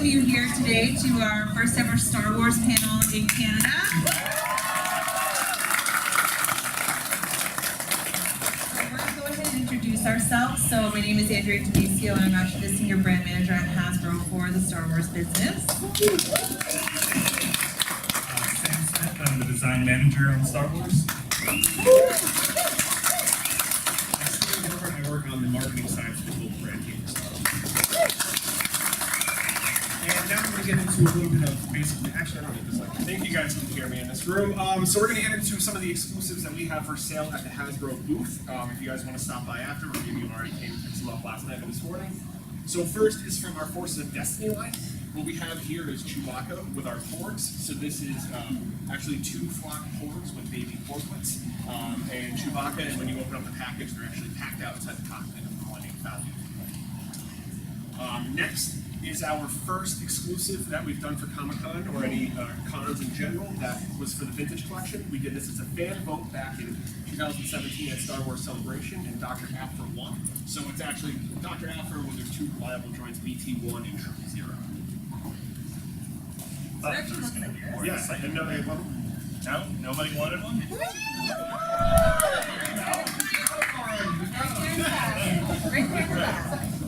You here today to our first ever Star Wars panel in Canada. We're going to go ahead and introduce ourselves. So my name is Andrea Demisio and I'm actually the Senior Brand Manager at Hasbro for the Star Wars business. Sam Smith, I'm the Design Manager on Star Wars. I work on the marketing side for the global brand team. And now we're going to get into a little bit of basically, actually I don't need this like. I think you guys can hear me in this room. So we're going to get into some of the exclusives that we have for sale at the Hasbro booth. If you guys want to stop by after, or maybe you already came to pick some up last night or this morning. So first is from our Forces of Destiny line. What we have here is Chewbacca with our porgs. So this is actually 2 flock porgs with baby porglets. And Chewbacca, and when you open up the package, they're actually packed out inside the cockpit of the Millennium Falcon. Next is our first exclusive that we've done for Comic-Con or any cons in general. That was for the Vintage Collection. We did this as a fan vote back in 2017 at Star Wars Celebration, and Dr. Afra won. So it's actually Dr. Afra with their 2 reliable droids, BT-1 and 000. So it actually looks like this. Yes, I didn't know they had one. No? Nobody wanted one? Right there in the back.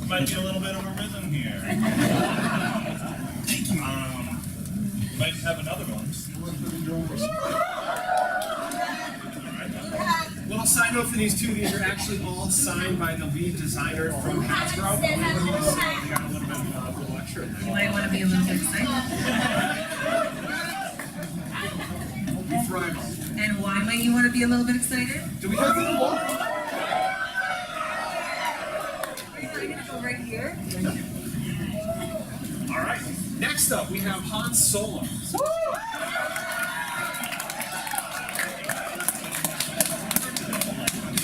Might be a little bit of a rhythm here. Thank you. Might have another one. Little side note for these 2, these are actually all signed by the lead designer from Hasbro. So we got a little bit of a little extra in there. You might want to be a little bit excited. We thrive. And why might you want to be a little bit excited? Do we have any more? Right here. All right. Next up, we have Han Solo. So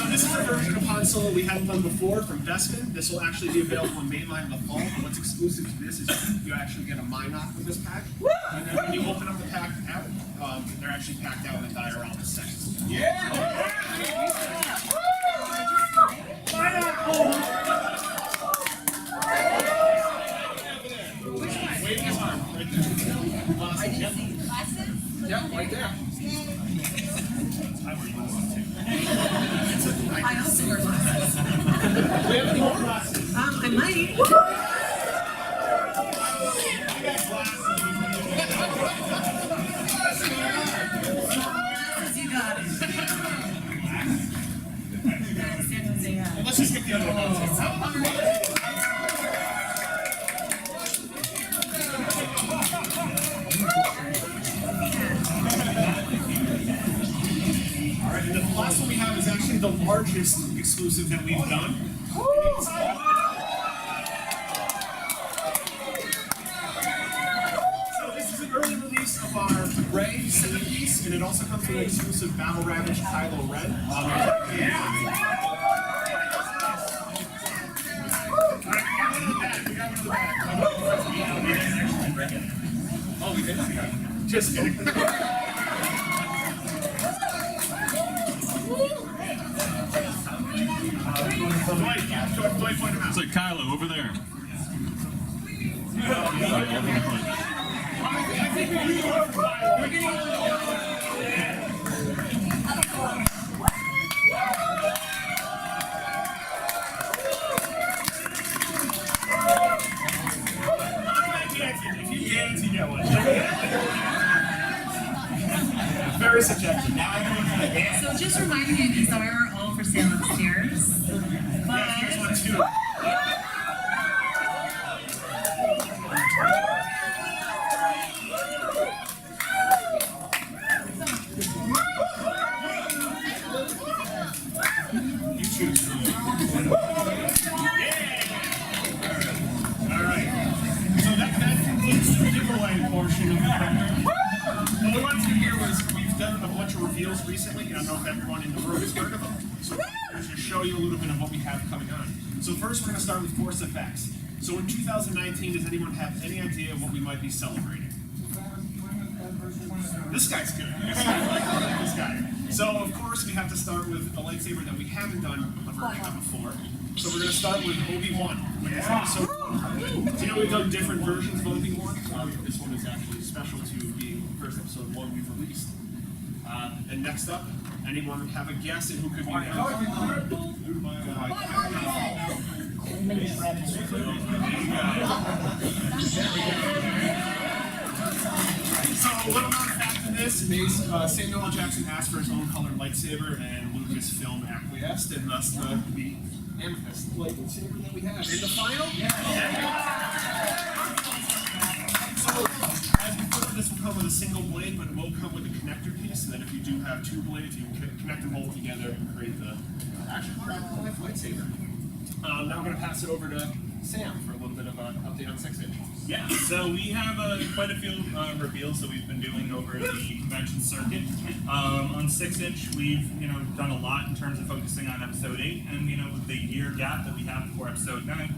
this is a version of Han Solo we haven't done before from Bespin. This will actually be available in mainline in the fall. And what's exclusive to this is you actually get a Minoc with this pack. And then when you open up the pack out, they're actually packed out in diorama sets. Yeah! Yeah, right there. I also wear glasses. Do we have any more glasses? I might. You got it. Well, let's just get the other ones. And the last one we have is actually the largest exclusive that we've done. So this is an early release of our Rey center piece, and it also comes with an exclusive Battle Ravage Kylo Ren. Oh, we did? Just kidding. It's like Kylo over there. If you dance, you get one. very subjective. Now I know it's the dance. So just reminding you, these are all for sale upstairs. Yeah, here's one too. You choose. That concludes the giveaway portion of the program. What we wanted to do here was, we've done a bunch of reveals recently, and I don't know if everyone in the room has heard of them, so we're just show you a little bit of what we have coming on. So first we're going to start with Force Effects. So in 2019, does anyone have any idea of what we might be celebrating? This guy's good. This guy. So of course we have to start with a lightsaber that we haven't done a version of before. So we're going to start with Obi-Wan. Yeah. So, do you know we've done different versions of Obi-Wan? This one is actually special to being the first episode one we've released. And next up, anyone have a guess at who could be that? So a little known fact to this is Samuel L. Jackson asked for his own colored lightsaber, and Lucasfilm acquiesced, and thus the amethyst lightsaber that we have in the final. So as before, this will come with a single blade, but it will come with a connector piece, so that if you do have two blades, you can connect them both together and create the action life lightsaber. Now I'm going to pass it over to Sam for a little bit of an update on 6-inch. Yeah, so we have quite a few reveals that we've been doing over the convention circuit. On 6-inch, we've done a lot in terms of focusing on episode 8, and with the year gap that we have for episode 9,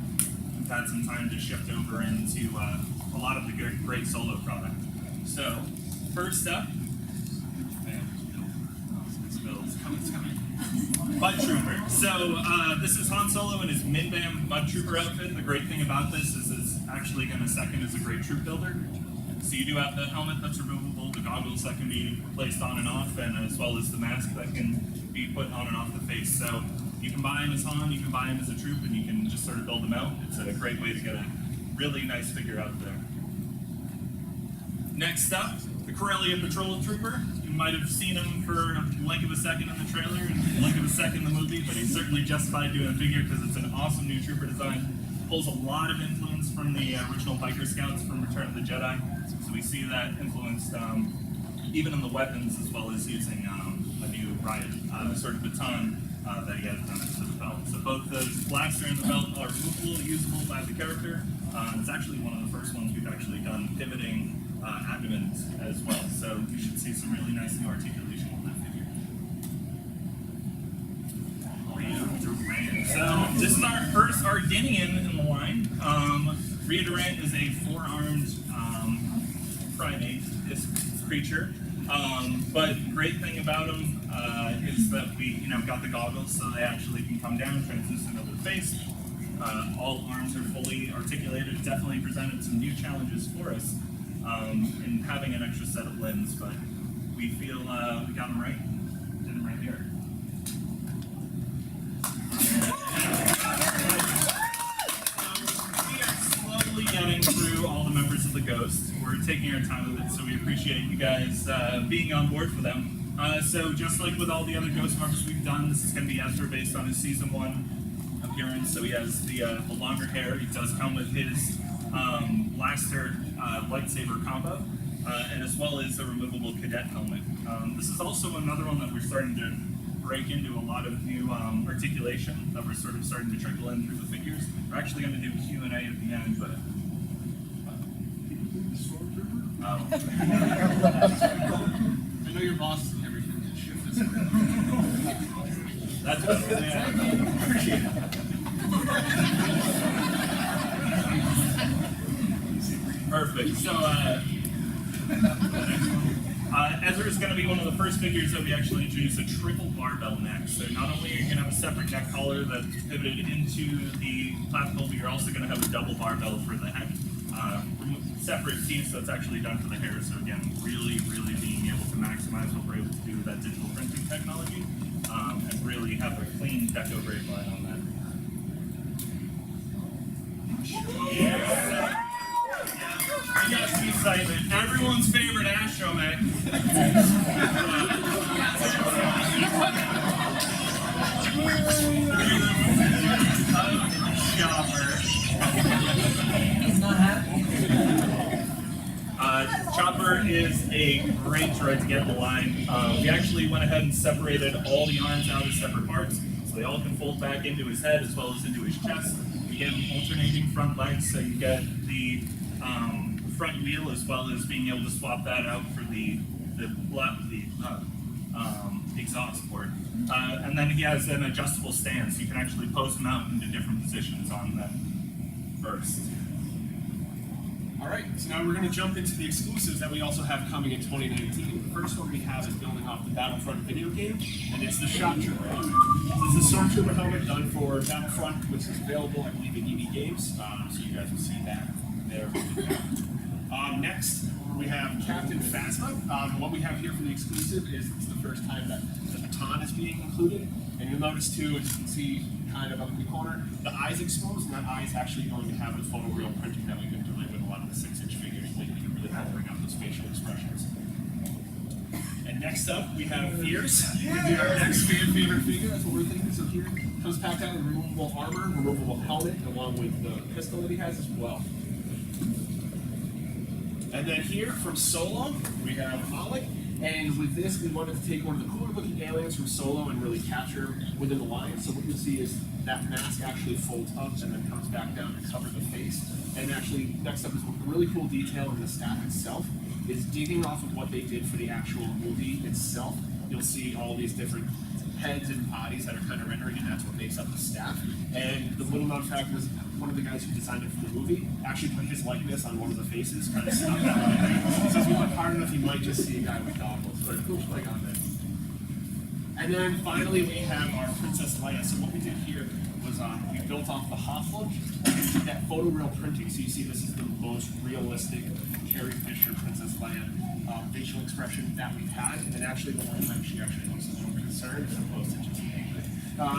we've had some time to shift over into a lot of the great solo product. So first up, it's coming. Mud Trooper. So this is Han Solo in his Min-Bam Mud Trooper outfit. The great thing about this is it's actually going to second as a great troop builder. So you do have the helmet that's removable, the goggles that can be placed on and off, and as well as the mask that can be put on and off the face. So you can buy him as Han, you can buy him as a troop, and you can just sort of build them out. It's a great way to get a really nice figure out there. Next up, the Corellia Patrol Trooper. You might have seen him for a blink of a second in the trailer and a blink of a second in the movie, but he's certainly justified doing a figure because it's an awesome new trooper design. Pulls a lot of influence from the original Biker Scouts from Return of the Jedi. So we see that influenced even in the weapons, as well as using a new riot sort of baton that he has done to the belt. So both the blaster and the belt are removable, usable by the character. It's actually one of the first ones we've actually done pivoting abdomens as well. So you should see some really nice new articulation on that figure. So this is our first Ardinian in the line. Rhea Durant is a four-armed primate creature. But great thing about him is that we got the goggles so they actually can come down, translucent over the face. All arms are fully articulated. Definitely presented some new challenges for us in having an extra set of limbs, but we feel we got them right. Did them right here. We are slowly getting through all the members of the Ghost. We're taking our time with it, so we appreciate you guys being on board for them. So just like with all the other Ghost members we've done, this is going to be Ezra based on his season 1 appearance. So he has the longer hair. He does come with his blaster lightsaber combo, and as well as a removable cadet helmet. This is also another one that we're starting to break into a lot of new articulation that we're sort of starting to trickle in through the figures. We're actually going to do Q&A at the end, but I know your boss is everything to shift this way. that's what appreciate it. Perfect. So, Ezra is going to be one of the first figures that we actually introduce a triple barbell neck. So not only are you going to have a separate neck collar that's pivoted into the clavicle, but you're also going to have a double barbell for the head. Separate piece that's actually done for the hair. So again, really being able to maximize what we're able to do with that digital printing technology, and really have a clean deco grade line on that. Yeah. You got some excitement. Everyone's favorite astromech. Chopper is a great droid to get in the line. We actually went ahead and separated all the arms out as separate parts, so they all can fold back into his head as well as into his chest. You get alternating front legs, so you get the front wheel as well as being able to swap that out for the exhaust port. And then he has an adjustable stand, so you can actually pose him out into different positions on the burst. All right, so now we're going to jump into the exclusives that we also have coming in 2019. The first one we have is building off the Battlefront video game, and it's the Shock Trooper helmet. This is a Stormtrooper helmet done for Battlefront, which is available, I believe, in EB Games, so you guys will see that there. Next, we have Captain Phasma. What we have here for the exclusive is it's the first time that the baton is being included, and you'll notice too, as you can see, kind of up in the corner, the eye's exposed, and that eye is actually going to have the photoreal printing that we've been doing with a lot of the 6-inch figures lately to really help bring out those facial expressions. And next up, we have Fierce. Our next fan favorite figure, that's what we're thinking. So here comes packed out with removable armor, removable helmet, along with the pistol that he has as well. And then here from Solo, we have Malik. And with this, we wanted to take one of the cooler looking aliens from Solo and really capture him within the line. So what you'll see is that mask actually folds up and then comes back down to cover the face. And actually, next up is a really cool detail in the staff itself. Is digging off of what they did for the actual movie itself. You'll see all these different heads and bodies that are kind of rendering, and that's what makes up the staff. And the little known fact was one of the guys who designed it for the movie actually put his likeness on one of the faces, kind of stuck that way. So if you look hard enough, you might just see a guy with goggles. But cool like on there. And then finally, we have our Princess Leia. So what we did here was we built off the Hofflung and that photoreal printing. So you see, this is the most realistic Carrie Fisher Princess Leia facial expression that we've had. And actually, the one time she actually looks a little bit concerned as opposed to just angry.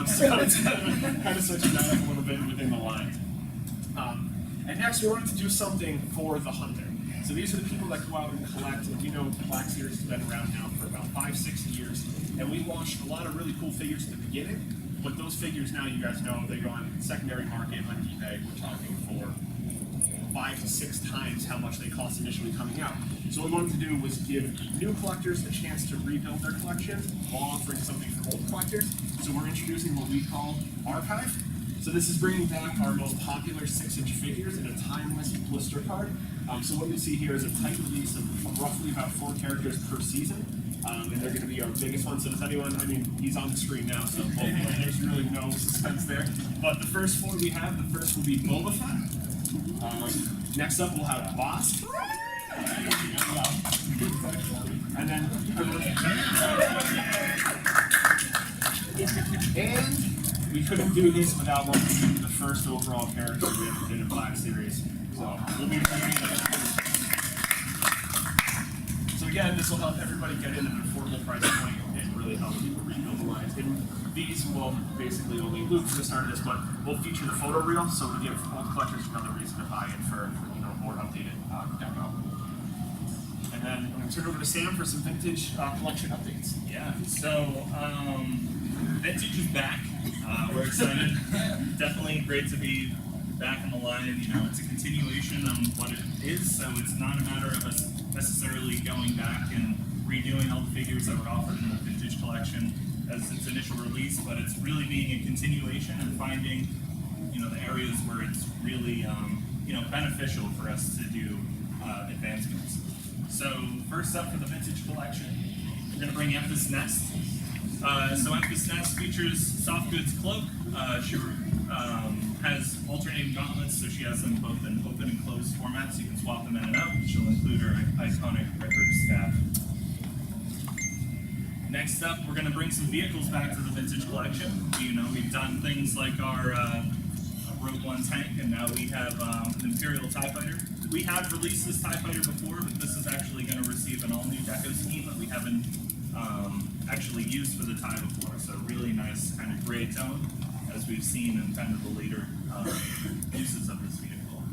So it's kind of switching that up a little bit within the line. And next, we wanted to do something for the hunter. So these are the people that go out and collect, and you know the Black Series has been around now for about 5-6 years, and we launched a lot of really cool figures at the beginning, but those figures now, you guys know, they go on secondary market on eBay. We're talking for 5 to 6 times how much they cost initially coming out. So what we wanted to do was give new collectors a chance to rebuild their collections while offering something for old collectors. So we're introducing what we call Archive. So this is bringing back our most popular 6-inch figures in a timeless blister card. So what you see here is a tight release of roughly about 4 characters per season. And they're going to be our biggest one. So does anyone, I mean, he's on the screen now, so there's really no suspense there. But the first 4 we have, the first will be Boba Fett. Next up, we'll have Boss. And then, and we couldn't do this without one of the first overall character in the Black Series. So we'll be So again, this will help everybody get in at an affordable price point and really help people rebuild the lines. And these will basically only Luke for the start of this, but we'll feature the photo reel, so we give old collectors another reason to buy in for more updated deco. And then I'm going to turn it over to Sam for some vintage collection updates. Yeah, so vintage is back. We're excited. Definitely great to be back in the line. You know, it's a continuation of what it is, so it's not a matter of us necessarily going back and redoing all the figures that were offered in the vintage collection as its initial release, but it's really being a continuation and finding, the areas where it's really, beneficial for us to do advancements. So first up for the vintage collection, we're going to bring Empress Nest. So Empress Nest features soft goods cloak. She has alternating gauntlets, so she has them both in open and closed formats. You can swap them in and out. She'll include her iconic Ripper staff. Next up, we're going to bring some vehicles back to the vintage collection. We've done things like our Rogue One tank, and now we have an Imperial TIE Fighter. We have released this TIE Fighter before, but this is actually going to receive an all-new deco scheme that we haven't actually used for the TIE before. So really nice kind of gray tone, as we've seen in kind of the later uses of this vehicle.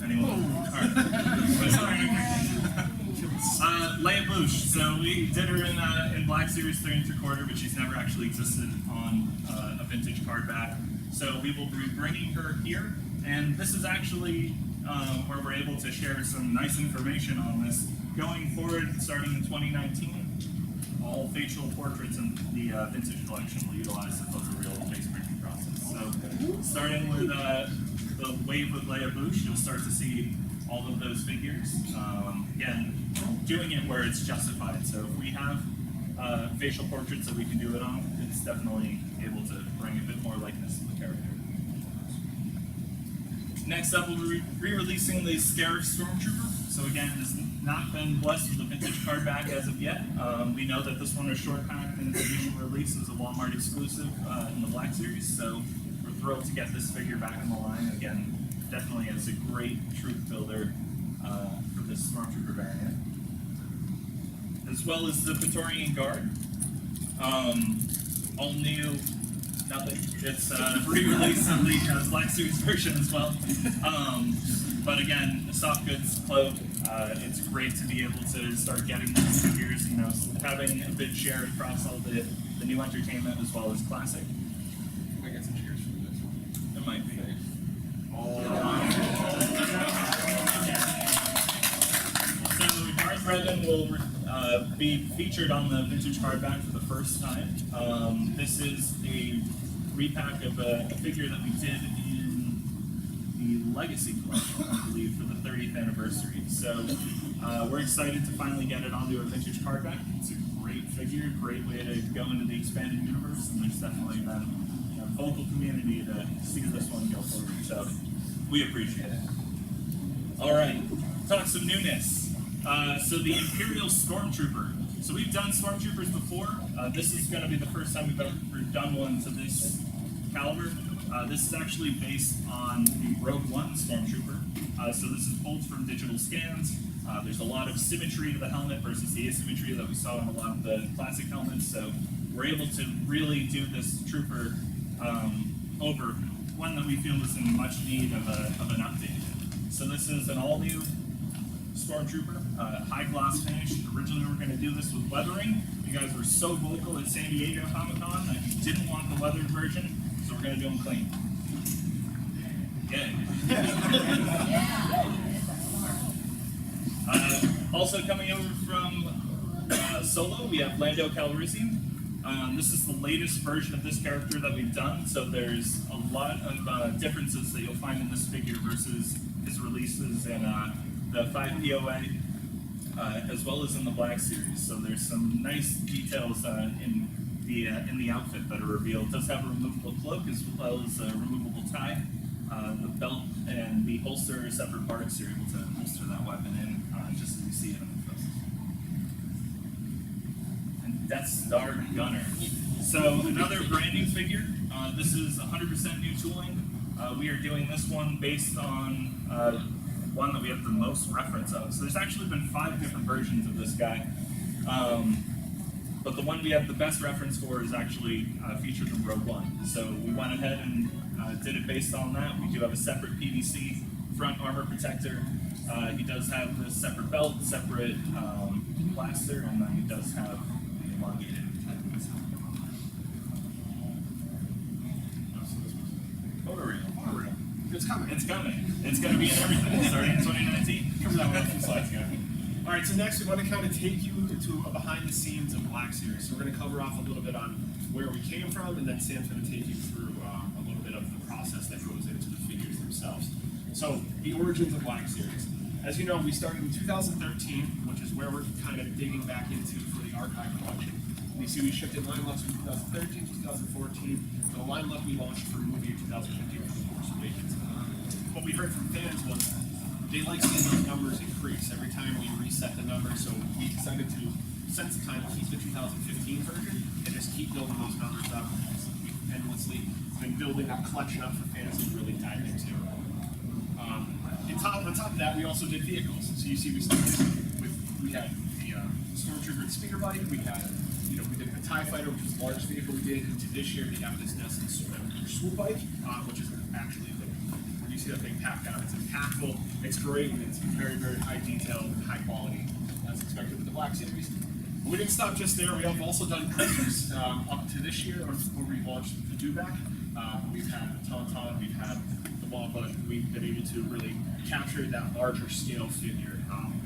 Anyone? Leia Bouche. So we did her in Black Series 3 3/4, but she's never actually existed on a vintage card back. So we will be bringing her here, and this is actually where we're able to share some nice information on this. Going forward, starting in 2019, all facial portraits in the vintage collection will utilize the photoreal face printing process. So starting with the wave with Leia Bouche, you'll start to see all of those figures. Again, doing it where it's justified. So if we have facial portraits that we can do it on, it's definitely able to bring a bit more likeness to the character. Next up, we'll be re-releasing the Scarif Stormtrooper. So again, it's not been blessed with a vintage card back as of yet. We know that this one is short packed and its initial release is a Walmart exclusive in the Black Series, so we're thrilled to get this figure back in the line. Again, definitely is a great troop builder for this Stormtrooper variant. As well as the Praetorian Guard. All new, nothing. It's re-release of the Black Series version as well. But again, soft goods cloak. It's great to be able to start getting these figures, you know, having a bit shared across all the new entertainment as well as classic. I get some cheers for this. It might be. So Darth Revan will be featured on the vintage cardback for the first time. This is a repack of a figure that we did in the Legacy collection, I believe, for the 30th anniversary. So we're excited to finally get it onto a vintage cardback. It's a great figure, great way to go into the expanded universe, and there's definitely been a vocal community to see this one go forward. So we appreciate it. All right, talk some newness. So the Imperial Stormtrooper. So we've done Stormtroopers before. This is going to be the first time we've ever done one to this caliber. This is actually based on the Rogue One Stormtrooper. So this is pulled from digital scans. There's a lot of symmetry to the helmet versus the asymmetry that we saw in a lot of the classic helmets. So we're able to really do this trooper over one that we feel is in much need of an update. So this is an all-new Stormtrooper, high gloss finish. Originally we were going to do this with weathering. You guys were so vocal at San Diego Comic-Con that you didn't want the weathered version, so we're going to do them clean. Yay. Also coming over from Solo, we have Lando Calrissian. This is the latest version of this character that we've done, so there's a lot of differences that you'll find in this figure versus his releases in the 5 POA, as well as in the Black Series. So there's some nice details in the outfit that are revealed. It does have a removable cloak as well as a removable tie. The belt and the holster are separate parts. You're able to holster that weapon in, just as you see it in the film. And Death Star Gunner. So another brand new figure. This is 100% new tooling. We are doing this one based on one that we have the most reference of. So there's actually been 5 different versions of this guy. But the one we have the best reference for is actually featured in Rogue One. So we went ahead and did it based on that. We do have a separate PVC front armor protector. He does have the separate belt, separate blaster, and then he does have the elongated Photoreal. It's coming. It's coming. It's going to be in everything starting in 2019. Comes out with a few slides, guys. All right, so next we want to kind of take you to a behind the scenes of Black Series. So we're going to cover off a little bit on where we came from, and then Sam's going to take you through a little bit of the process that goes into the figures themselves. So the origins of Black Series. As you know, we started in 2013, which is where we're kind of digging back into for the archive collection. You see we shipped in line lots from 2013 to 2014. The line look we launched for movie in 2015 with The Force Awakens. What we heard from fans was they like seeing those numbers increase every time we reset the numbers, so we decided to, since the time, keep the 2015 version and just keep building those numbers up. We've endlessly been building that collection up for fans to really dive into. On top of that, we also did vehicles. So you see we started with, we had the Stormtrooper and speeder bike, we had, we did the TIE Fighter, which was the largest vehicle we did, and to this year we have this Nessun swoop bike, which is actually when you see that thing packed out, it's impactful, it's great, and it's very, very high detail and high quality, as expected with the Black Series. But we didn't stop just there, we have also done cruisers up to this year, where we launched the Dewback. We've had the Tauntaun, we've had the Wampa. We've been able to really capture that larger scale figure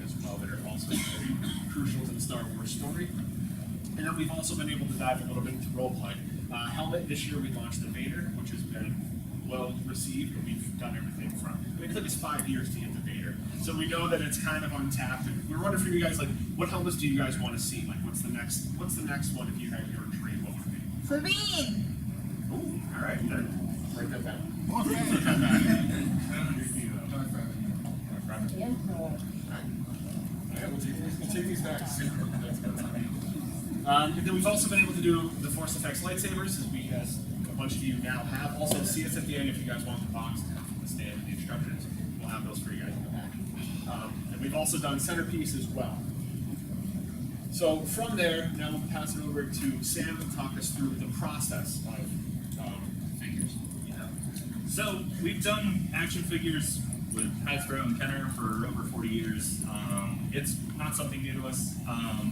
as well, that are also very crucial to the Star Wars story. And then we've also been able to dive a little bit into roleplay. Helmet, this year we launched the Vader, which has been well received, and we've done everything from, I mean, it took us 5 years to get the Vader. So we know that it's kind of untapped, and we're wondering for you guys, like, what helmets do you guys want to see? Like, what's the next one if you had your dream, what would it be? Sabine! Ooh, all right, then, write that down. Yeah, we'll take these back. And then we've also been able to do the Force Effects lightsabers, as a bunch of you now have. Also, see us at the end if you guys want the box, the stand, the instructions. We'll have those for you guys in the back. And we've also done centerpiece as well. So from there, now we'll pass it over to Sam to talk us through the process of figures. Yeah. So we've done action figures with Hasbro and Kenner for over 40 years. It's not something new to us,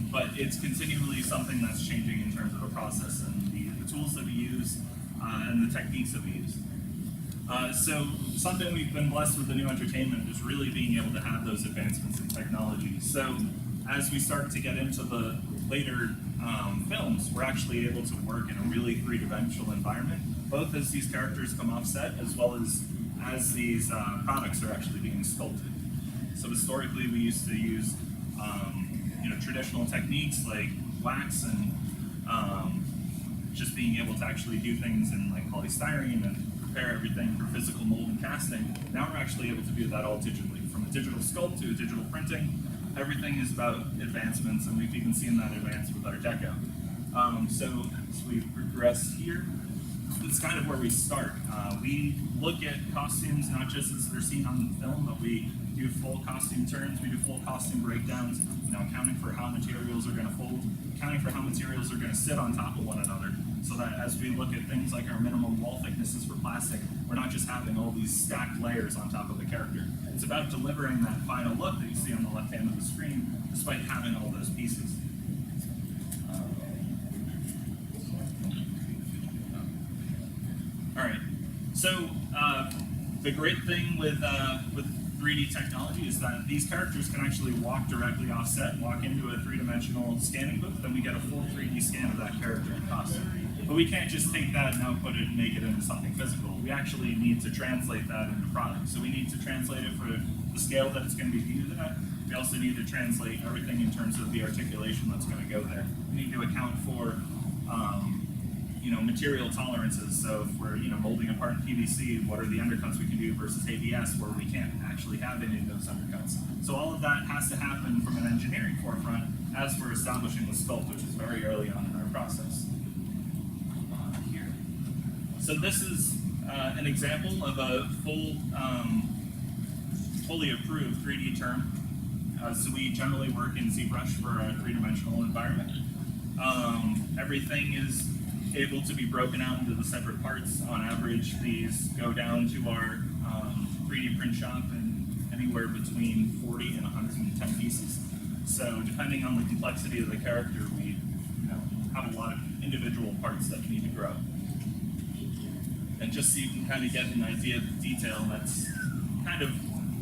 but it's continually something that's changing in terms of the process and the tools that we use and the techniques that we use. So something we've been blessed with the new entertainment is really being able to have those advancements in technology. So as we start to get into the later films, we're actually able to work in a really three-dimensional environment, both as these characters come off set as well as these products are actually being sculpted. So historically, we used to use traditional techniques like wax and just being able to actually do things in like polystyrene and prepare everything for physical mold and casting. Now we're actually able to do that all digitally, from a digital sculpt to a digital printing. Everything is about advancements, and we've even seen that advance with our deco. So as we progress here, it's kind of where we start. We look at costumes not just as they're seen on the film, but we do full costume turns, we do full costume breakdowns, accounting for how materials are going to fold, accounting for how materials are going to sit on top of one another, so that as we look at things like our minimum wall thicknesses for plastic, we're not just having all these stacked layers on top of the character. It's about delivering that final look that you see on the left hand of the screen, despite having all those pieces. All right. So the great thing with 3D technology is that these characters can actually walk directly off set, walk into a three-dimensional scanning booth, and we get a full 3D scan of that character in costume. But we can't just take that and output it and make it into something physical. We actually need to translate that into product. So we need to translate it for the scale that it's going to be viewed at. We also need to translate everything in terms of the articulation that's going to go there. We need to account for material tolerances. So if we're molding apart in PVC, what are the undercuts we can do versus ABS where we can't actually have any of those undercuts? So all of that has to happen from an engineering forefront as we're establishing the sculpt, which is very early on in our process. Here. So this is an example of a fully approved 3D term. So we generally work in ZBrush for our three-dimensional environment. Everything is able to be broken out into the separate parts. On average, these go down to our 3D print shop in anywhere between 40 and 110 pieces. So depending on the complexity of the character, we have a lot of individual parts that need to grow. And just so you can kind of get an idea of the detail, that's kind of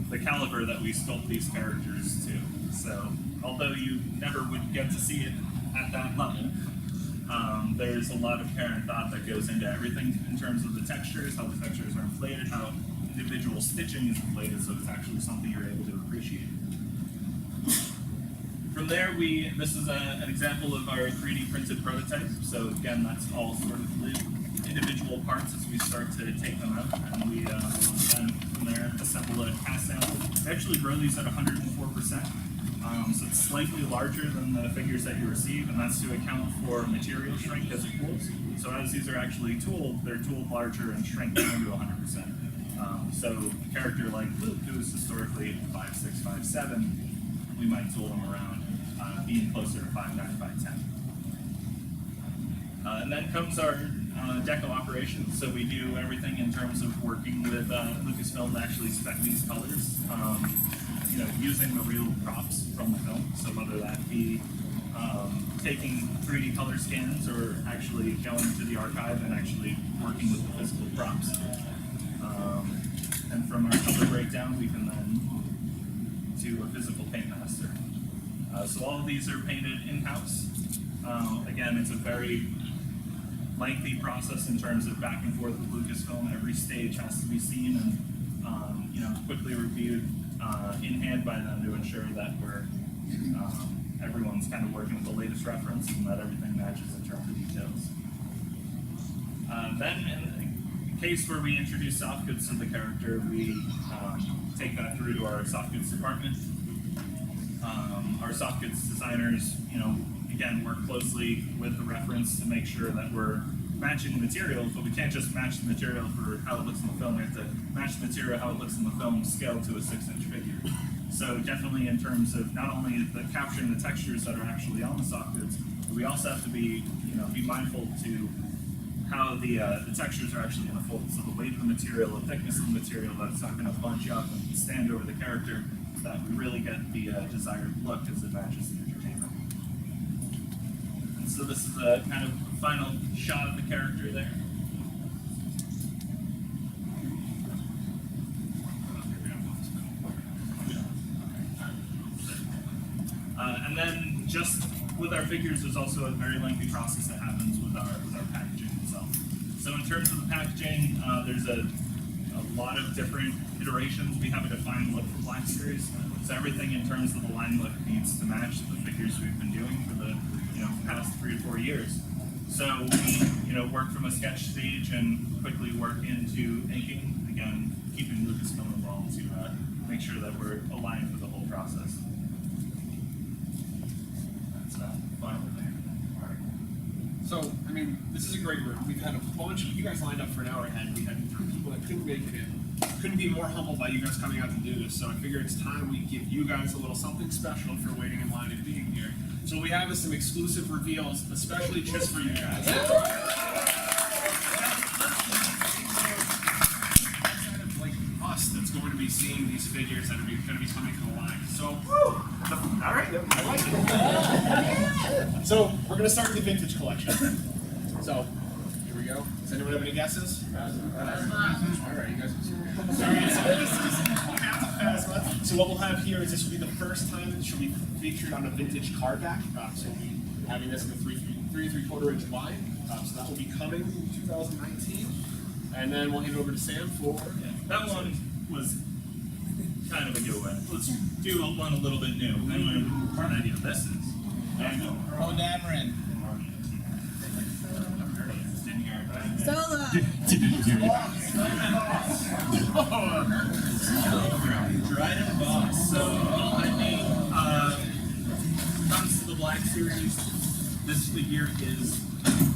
the caliber that we sculpt these characters to. So although you never would get to see it at that level, there's a lot of care and thought that goes into everything in terms of the textures, how the textures are inflated, how individual stitching is inflated, so it's actually something you're able to appreciate. From there, this is an example of our 3D printed prototype. So again, that's all sort of the individual parts as we start to take them out, and we then from there assemble a cast sample. We actually grow these at 104%. So it's slightly larger than the figures that you receive, and that's to account for material shrink as it cools. So as these are actually tooled, they're tooled larger and shrink down to 100%. So a character like Luke, who is historically 5'6", 5'7", we might tool them around being closer to 5'9", 5'10". And then comes our deco operations. So we do everything in terms of working with Lucasfilm to actually spec these colors. Using the real props from the film, so whether that be taking 3D color scans or actually going to the archive and actually working with the physical props. And from our color breakdown, we can then do a physical paint master. So all of these are painted in-house. Again, it's a very lengthy process in terms of back and forth with Lucasfilm. Every stage has to be seen and quickly reviewed in hand by them to ensure that everyone's kind of working with the latest reference and that everything matches in terms of details. Then, in the case where we introduce soft goods to the character, we take that through to our soft goods department. Our soft goods designers, again, work closely with the reference to make sure that we're matching the material, but we can't just match the material for how it looks in the film. We have to match the material how it looks in the film scale to a 6-inch figure. So definitely in terms of not only the capturing the textures that are actually on the soft goods, but we also have to be mindful to how the textures are actually going to fold. So the weight of the material, the thickness of the material, that's not going to bunch up and stand over the character, so that we really get the desired look as it matches the entertainment. And so this is the kind of final shot of the character there. And then just with our figures, there's also a very lengthy process that happens with our packaging itself. So in terms of the packaging, there's a lot of different iterations. We have a defined look for Black Series. So everything in terms of the line look needs to match the figures we've been doing for the past 3 to 4 years. So we work from a sketch stage and quickly work into inking, again, keeping Lucasfilm involved to make sure that we're aligned for the whole process. So, this is a great room. We've had a bunch of you guys lined up for an hour ahead. We had people that couldn't make it in. Couldn't be more humbled by you guys coming out to do this. So I figure it's time we give you guys a little something special for waiting in line and being here. So what we have is some exclusive reveals, especially just for you guys. Outside of us that's going to be seeing these figures that are going to be coming to the line. So, all right, I like it. So we're going to start the vintage collection. So here we go. Does anyone have any guesses? All right, you guys. So what we'll have here is this will be the first time that she'll be featured on a vintage card back. So we'll be having this in a 3 3/4 inch line. So that will be coming in 2019. And then we'll hand it over to Sam for. That one was kind of a giveaway. Let's do one a little bit new. Anyone have an idea what this is? Oh, Dameron. Solo. Dryden Boss. So ultimately, comes to the Black Series. This figure is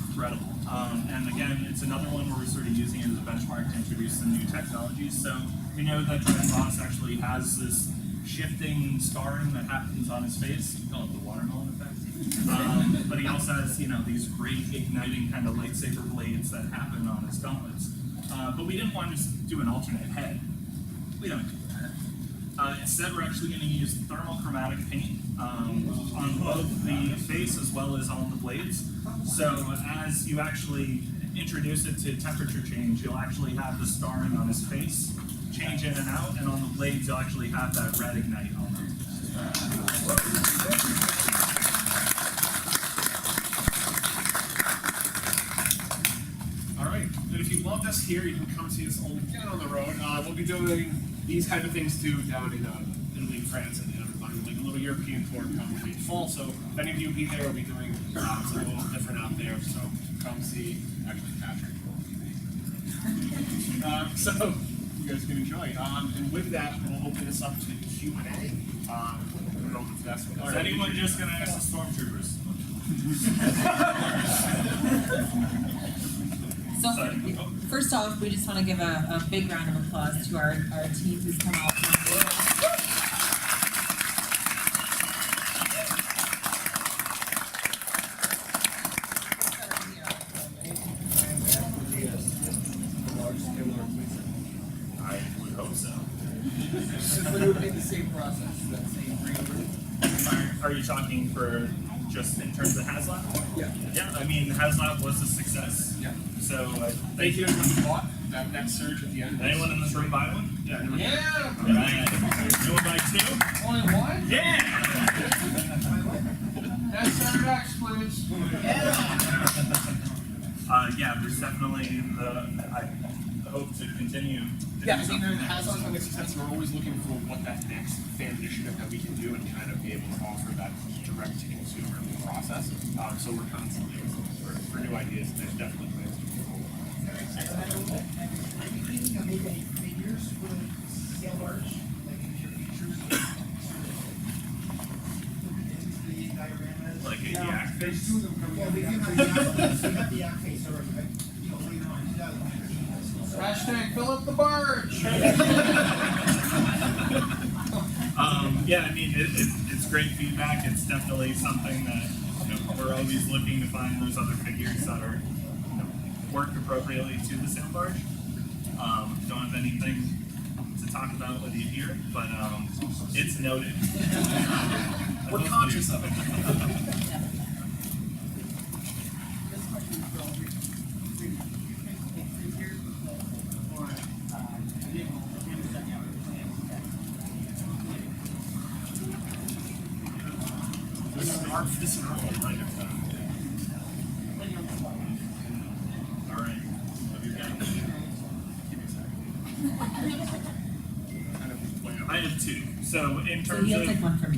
incredible. And again, it's another one where we're sort of using it as a benchmark to introduce some new technologies. So we know that Dryden Boss actually has this shifting scarring that happens on his face. We call it the watermelon effect. But he also has, these great igniting kind of lightsaber blades that happen on his gauntlets. But we didn't want to just do an alternate head. We don't do that. Instead, we're actually going to use thermochromatic paint on both the face as well as on the blades. So as you actually introduce it to temperature change, you'll actually have the scarring on his face change in and out, and on the blades, you'll actually have that red ignite on them. All right, and if you loved us here, you can come see us again on the road. We'll be doing these kind of things too down in Italy and France, and like a little European tour coming in fall. So if any of you will be there, we'll be doing something a little different out there. So come see. Actually, Patrick will be there. So you guys can enjoy. And with that, we'll open this up to Q&A. I don't know if that's what. Is anyone just going to ask the stormtroopers? So first off, we just want to give a big round of applause to our team who's come out. I would hope so. But it would be the same process, that same green room. Are you talking for just in terms of HasLab. Yeah. Yeah, I mean, HasLab was a success. Yeah. So Thank you to everyone who bought that surge at the end. Anyone in this room buy one? Yeah. Anyone? Yeah. All right. Anyone buy two? Only one? Yeah. That's trademarks, please. Yeah, there's definitely I hope to continue. Yeah, I mean, it has been a success. We're always looking for what that next fan initiative that we can do and kind of be able to offer that direct to consumer process. So we're constantly looking for new ideas. And there's definitely plans to move forward. Like a yak face. Yeah, we can have the yak face already, but, you know, later on, 2019. Hashtag fill up the barge. Yeah, I mean, it's great feedback. It's definitely something that we're always looking to find those other figures that are work appropriately to the sale barge. Don't have anything to talk about with you here, but it's noted. We're conscious of it. This is our right of time. All right. Have you got it? I have two. So in So terms he'll of take one for me.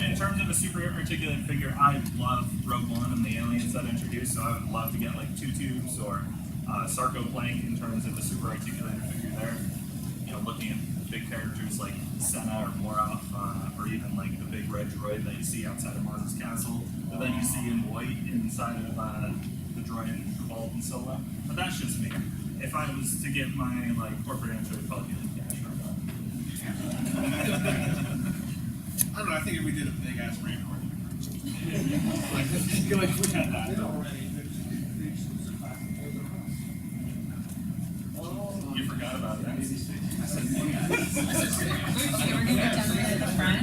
in terms of a super articulated figure, I love Rogue One and the aliens that introduced. So I would love to get like two tubes or Sarko Plank in terms of a super articulated figure there. Looking at big characters like Senna or Moroff, or even like the big red droid that you see outside of Mars's castle, but then you see in white inside of the droid in Cobalt and Solo. But that's just me. If I was to get my corporate answer, it'd probably be like, yeah, sure. I don't know. I think if we did a big ass Rancor, I feel like we had that. You forgot about that. We're gonna get down right at the front.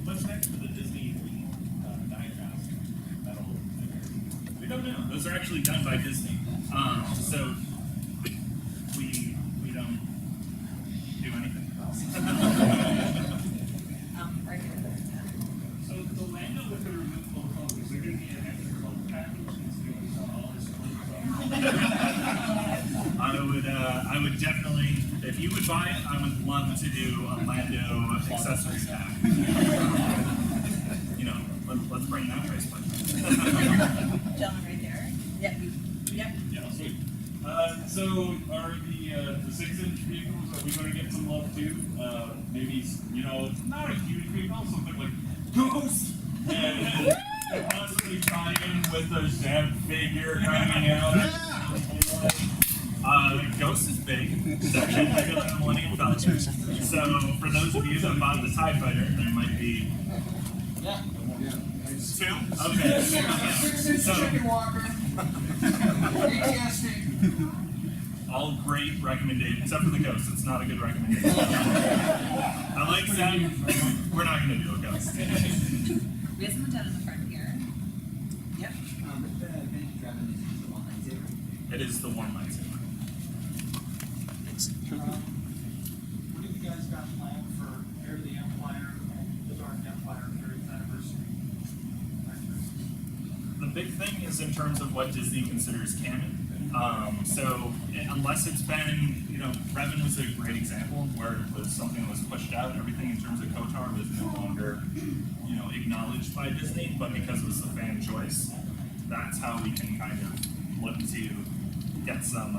What's next for the Disney diagrams? We don't know. Those are actually done by Disney. So we don't do anything else. Right here. So the Lando with the removable phone, is there going to be an extra phone package since there was all this I would definitely, if you would buy it, I would love to do a Lando accessories pack. Let's bring that price point. Gentleman right there. Yep. Yep. Yeah, sweet. So are the 6-inch vehicles, are we going to get some love too? Maybe, not a huge vehicle, something like Ghost! And possibly tie in with a Zeb figure coming out. Ghost is big. It's actually bigger than the Millennium Falcon. So for those of you that bought the TIE Fighter, there might be two? Okay. Six-inch chicken walker. ATSD. All great recommendations, except for the Ghost. It's not a good recommendation. I like Zeb. We're not going to do a Ghost. We have someone down in the front here. Yep. It is the one lightsaber. What have you guys got planned for Heir to the Empire and the Dark Empire 30th anniversary? The big thing is in terms of what Disney considers canon. So unless it's been, Revan was a great example where it was something that was pushed out. Everything in terms of KOTOR was no longer, acknowledged by Disney, but because it was the fan choice, that's how we can kind of look to get some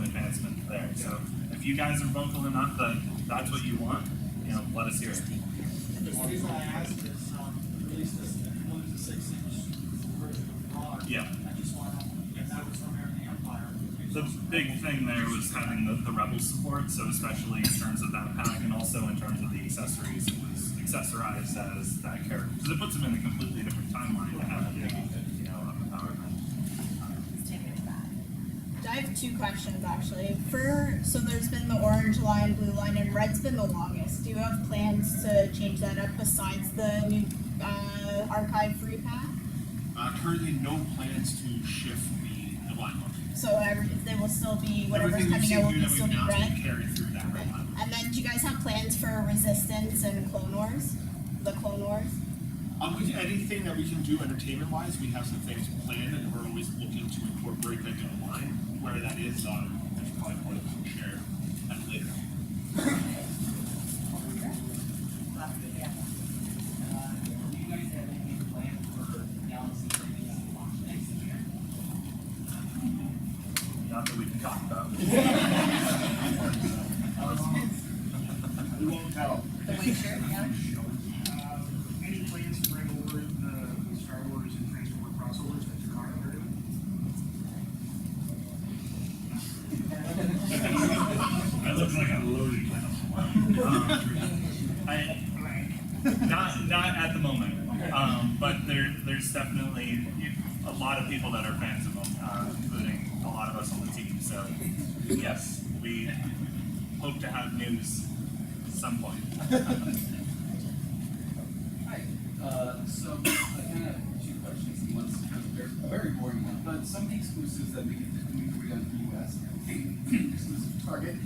advancement there. So if you guys are vocal enough that that's what you want, let us hear it. The reason I asked is, released this, one of the 6-inch version of Rod. Yeah. I just want to, if that was from Heir to the Empire. The big thing there was having the Rebel support, so especially in terms of that pack and also in terms of the accessories, it was accessorized as that character. Because it puts them in a completely different timeline to have it, up the power. I have two questions actually. So there's been the orange line, blue line, and red's been the longest. Do you have plans to change that up besides the new archive free pack? Currently, no plans to shift the lineup. So they will still be, whatever's Everything coming you've out will seen be that still we've be announced will red? carry through that red Okay. lineup. And then do you guys have plans for Resistance and Clone Wars? The Clone Wars? Anything that we can do entertainment-wise, we have some things planned, and we're always looking to incorporate that into the line. Where that is, there's probably more that we can share at a later. Do you guys have any plans for Galaxy Training and launch next year? Not that we can talk about. We won't tell. The white shirt, yeah. Any plans to bring over the Star Wars and Transformer crossovers that Takara are doing? That looks like a loaded not at the moment. But there's definitely a lot of people that are fans of them, including a lot of us on the team. So yes, we hope to have news at some point. Hi. So I kind of have two questions. One's kind of a very boring one, but some of the exclusives that we can read on the US, exclusive Target,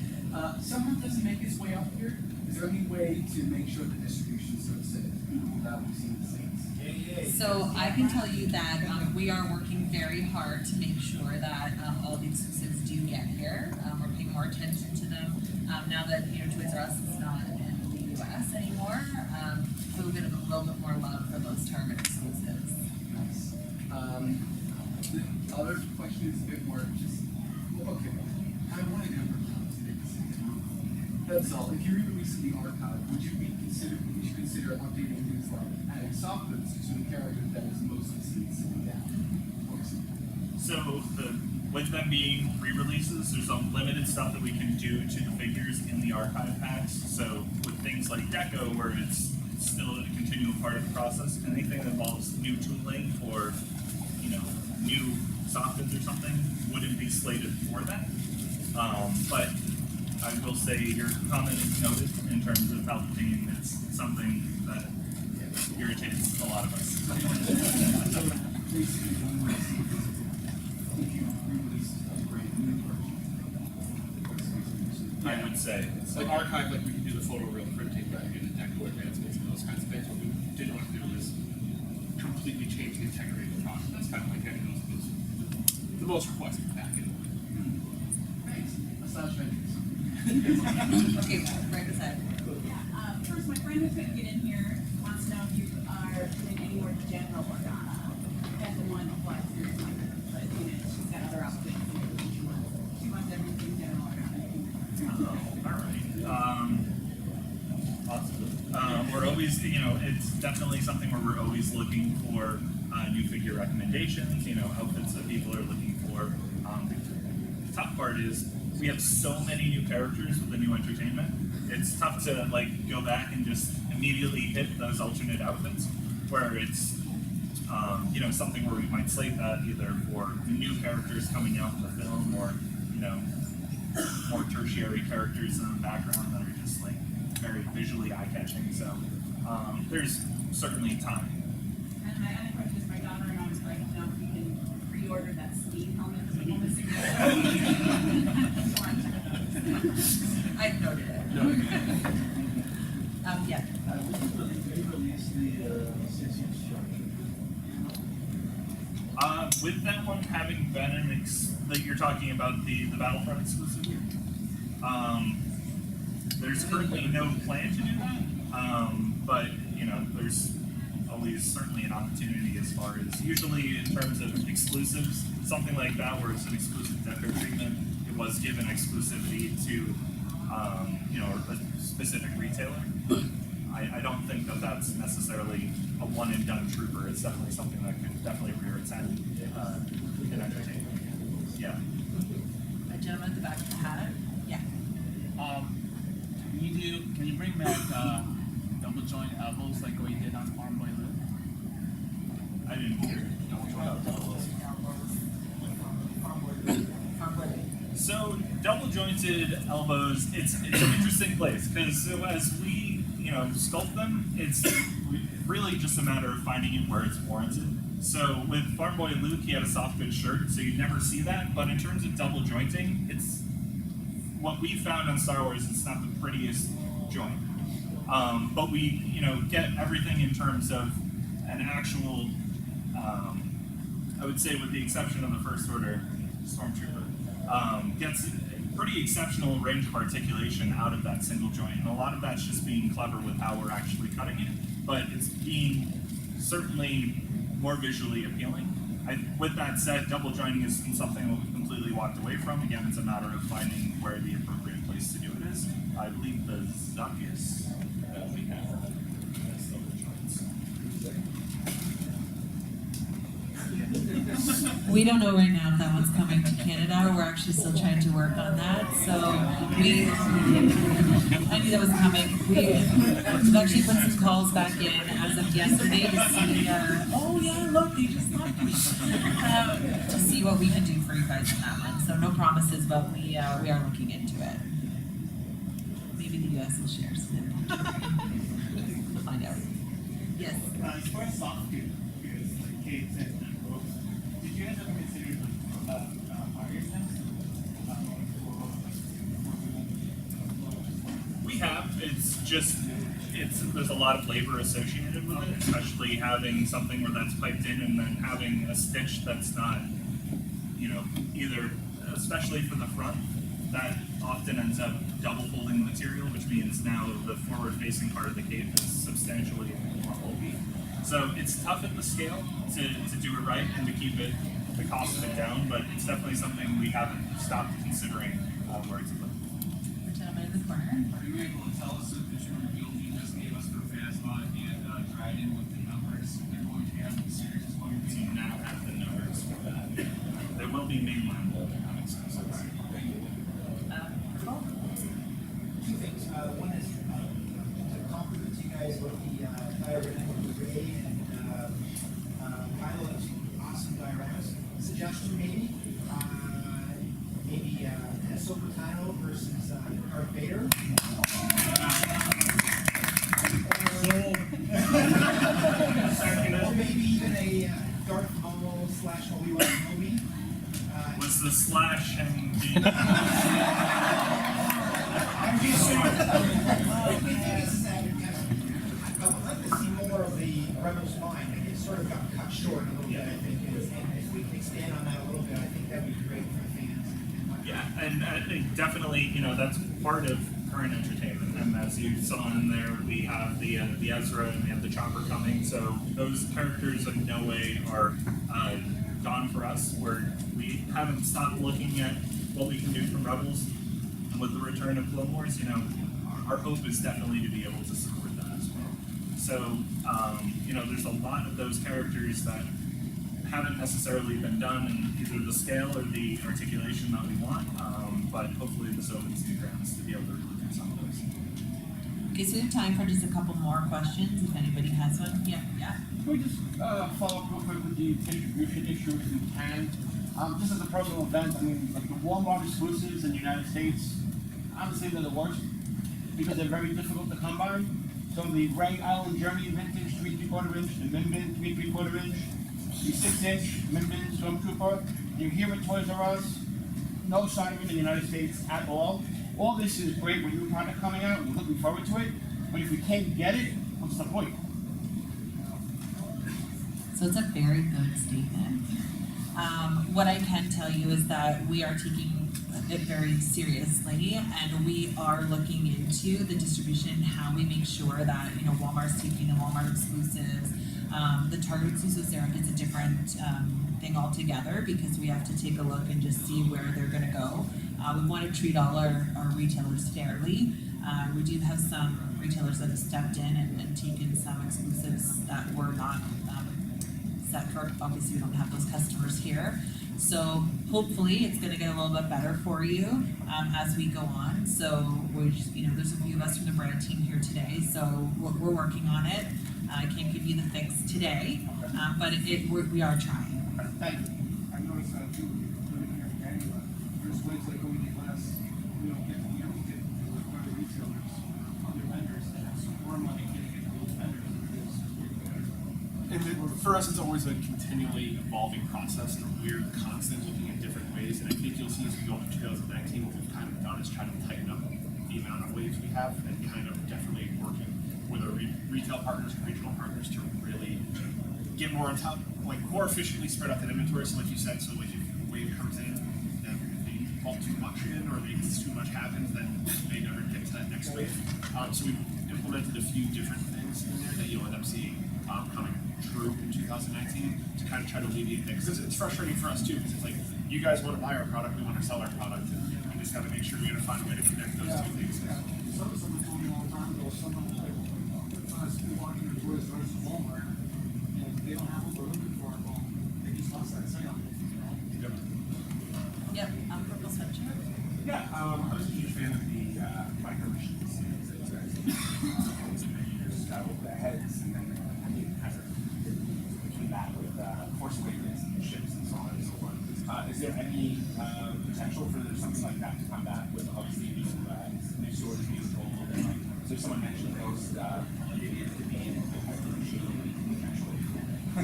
somehow doesn't make its way out here. Is there any way to make sure the distribution sort of says that we've seen the States? So I can tell you that we are working very hard to make sure that all the exclusives do get here. We're paying more attention to them now that Toys R Us is not in the US anymore. So we'll get a little bit more love for those Target exclusives. Nice. The other question is a bit more just, okay, I want to number that's all. If you're releasing the archive, would you consider updating things like adding soft goods to the character that is mostly seen down? So with them being re-releases, there's some limited stuff that we can do to the figures in the archive packs. So with things like Deco, where it's still a continual part of the process, anything that involves new tooling or new soft goods or something wouldn't be slated for that. But I will say your comment is noted in terms of Palpatine. It's something that irritates a lot of us. So basically, when we see if you re-release a brand new version, I would say. It's like archive, like we can do the photo real printing, right? And the deco advancements and those kinds of things. What we didn't want to do is completely change the integrity of the product. That's kind of like getting those the most requested back in. thanks. Massage vendors. Okay, right beside. First, my friend who couldn't get in here wants to know if you are doing any more general Organa. That's the one Black Series one, but she's got other outfits. She wants everything general Organa. All right. Awesome. We're always, it's definitely something where we're always looking for new figure recommendations, outfits that people are looking for. The tough part is we have so many new characters with the new entertainment. It's tough to go back and just immediately hit those alternate outfits, where it's something where we might slate that either for new characters coming out in the film or more tertiary characters in the background that are just very visually eye-catching. So there's certainly time. And my other question is, my daughter-in-law was like, no, you can pre-order that Steam helmet that we want to see. I've noted it. Yeah. With that one having been that you're talking about the Battlefront exclusive, there's currently no plan to do that. But there's always certainly an opportunity as far as usually in terms of exclusives, something like that where it's an exclusive Deco treatment, it was given exclusivity to a specific retailer. I don't think that that's necessarily a one and done trooper. It's definitely something that could definitely rear its head in entertainment. Yeah. A gentleman at the back of the hat. Yeah. Can you bring back double joint elbows like what you did on Farm Boy Live? I didn't hear double joint elbows. So double jointed elbows, it's an interesting place because so as we sculpt them, it's really just a matter of finding it where it's warranted. So with Farm Boy Luke, he had a soft goods shirt, so you'd never see that. But in terms of double jointing, it's what we found on Star Wars. It's not the prettiest joint, but we get everything in terms of an actual. I would say, with the exception of the First Order Stormtrooper, gets a pretty exceptional range of articulation out of that single joint, and a lot of that's just being clever with how we're actually cutting it. But it's being certainly more visually appealing. With that said, double jointing is something that we've completely walked away from. Again, it's a matter of finding where the appropriate place to do it is. I believe the Junkies that we have double joints. We don't know right now if that one's coming to Canada. We're actually still trying to work on that. So I knew that was coming. We've actually put some calls back in as of yesterday to see, oh yeah, look, they just left me. To see what we can do for you guys on that one. So no promises, but we are looking into it. Maybe the US will share some info. We'll find out. Yes. As far as soft goods, because like Kate said, did you guys ever consider fire steps? We have. There's a lot of labor associated with it, especially having something where that's piped in and then having a stitch that's not, either, especially for the front, that often ends up double folding the material, which means now the forward-facing part of the cape is substantially more bulky. So it's tough at the scale to do it right and to keep the cost of it down, but it's definitely something we haven't stopped considering where to put. The gentleman in the corner. Are you able to tell us the picture reveal you just gave us for Fastbot and Dryden with the numbers they're going to have in the series? As well? We do not have the numbers for that. There will be mainline comics. Two things. One is to compliment you guys with the diorama with Ray and Kylo's awesome dioramas. Suggestion maybe? Maybe Ahsoka Tano versus Darth Vader. Or maybe even a Darth Maul / Obi-Wan Kenobi. Was the slash and the I'm just saying. I would like to see more of the Rebels line. It sort of got cut short a little bit, I think. And if we can expand on that a little bit, I think that would be great for the fans. yeah, and I think definitely that's part of current entertainment. And as you saw in there, we have the Ezra and we have the Chopper coming. So those characters in no way are gone for us. We haven't stopped looking at what we can do from Rebels. And with the return of Clone Wars, our hope is definitely to be able to support that as well. So, there's a lot of those characters that haven't necessarily been done in either the scale or the articulation that we want, but hopefully this opens new grounds to be able to look at some of those. Okay, so we have time for just a couple more questions if anybody has one. Yeah. Can we just follow up real quick with the distribution issue if we can? Just as a personal event, like the Walmart exclusives in the United States, honestly they're the worst because they're very difficult to come by. So the Ray Island Journey Vintage 3 3/4 inch, the Min Min 3 3/4 inch, the 6-inch Min Min Stormtrooper, you hear at Toys R Us, no sign of it in the United States at all. All this is great with new product coming out, we're looking forward to it, but if we can't get it, what's the point? So it's a very good statement. What I can tell you is that we are taking it very seriously, and we are looking into the distribution, how we make sure that Walmart's taking the Walmart exclusives. The Target exclusives is a different thing altogether because we have to take a look and just see where they're going to go. We want to treat all our retailers fairly. We do have some retailers that have stepped in and taken some exclusives that were not set for. Obviously, we don't have those customers here. So hopefully it's going to get a little bit better for you as we go on. So we're just, there's a few of us from the brand team here today, so we're working on it. I can't give you the fix today, but we are trying. Thank you. I noticed that too, living here in Canada, there's ways like going to glass, we don't get the other retailers, other vendors, so we're For us, it's always a continually evolving process, and we're constantly looking at different ways. And I think you'll see as we go into 2019, what we've kind of done is try to tighten up the amount of waves we have, and kind of definitely working with our retail partners and regional partners to really get more on top, like more efficiently spread out that inventory. So, like you said, so like if a wave comes in, then they pull too much in, or too much happens, then they never get to that next wave. So we've implemented a few different things in there that you'll end up seeing coming true in 2019 to kind of try to alleviate that, because it's frustrating for us too, because it's like, you guys want to buy our product, we want to sell our product, and we just got to make sure we're going to find a way to connect those two things. Someone told me a long time ago, someone like, I was walking to Toys R Us Walmart, and they don't have what we're looking for, well, they just lost that sale. Yep, purple sweatshirt. Yeah, I was a huge fan of the micro machines. Just got over the heads, and then I think kind of between that with Force Awakens and ships and so on and so forth. Is there any potential for something like that to come back with obviously new stores being sold? And like, so someone mentioned those idiots to be in the micro machine eventually. I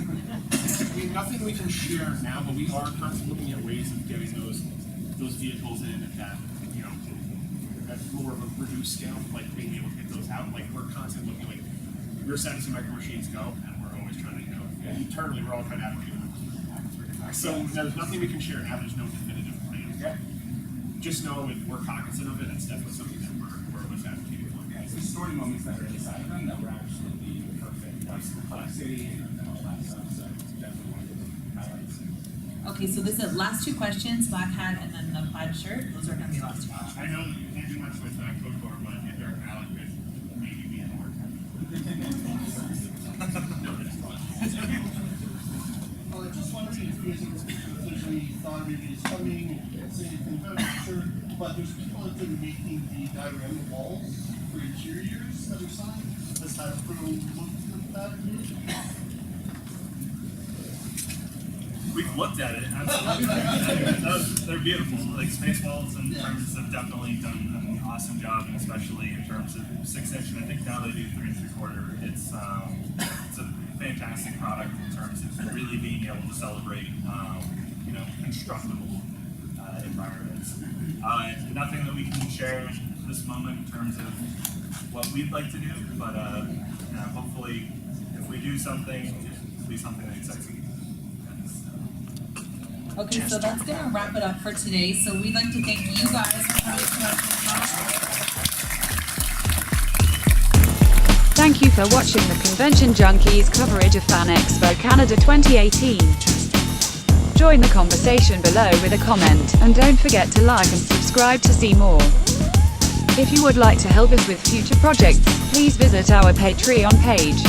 mean, nothing we can share now, but we are constantly looking at ways of getting those vehicles in at that, you know, at more of a reduced scale, like being able to get those out. Like we're constantly looking, like we're sad to see micro machines go, and we're always trying to, you know, internally we're all trying to advocate. So there's nothing we can share now. There's no definitive plans yet. Just know we're cognizant of it. It's definitely something that we're always advocating for. Yeah, so story moments that are inside of them that were absolutely perfect. Like complexity and all that stuff. So it's definitely one of the highlights. Okay, so this is last two questions, black hat and then the plaid shirt. Those are going to be the last two questions. I know that you can't do much with KOTOR, but if Dark Alec could maybe be in the work. Well, I just wanted to see if there's any thought maybe it's coming, say anything, I'm not sure, but there's people that are making the diorama walls for interiors that are signed. Does Hasbro look at that? We've looked at it, absolutely. They're beautiful. Like Space Walls and Terms have definitely done an awesome job, and especially in terms of 6-inch. And I think now they do 3 3/4. It's a fantastic product in terms of really being able to celebrate, you know, constructible environments. Nothing that we can share in this moment in terms of what we'd like to do, but hopefully, if we do something, it'll be something that's sexy. Okay, so that's going to wrap it up for today. So we'd like to thank you guys for coming to our Thank you for watching the Convention Junkies coverage of Fan Expo Canada 2018. Join the conversation below with a comment, and don't forget to like and subscribe to see more. If you would like to help us with future projects, please visit our Patreon page.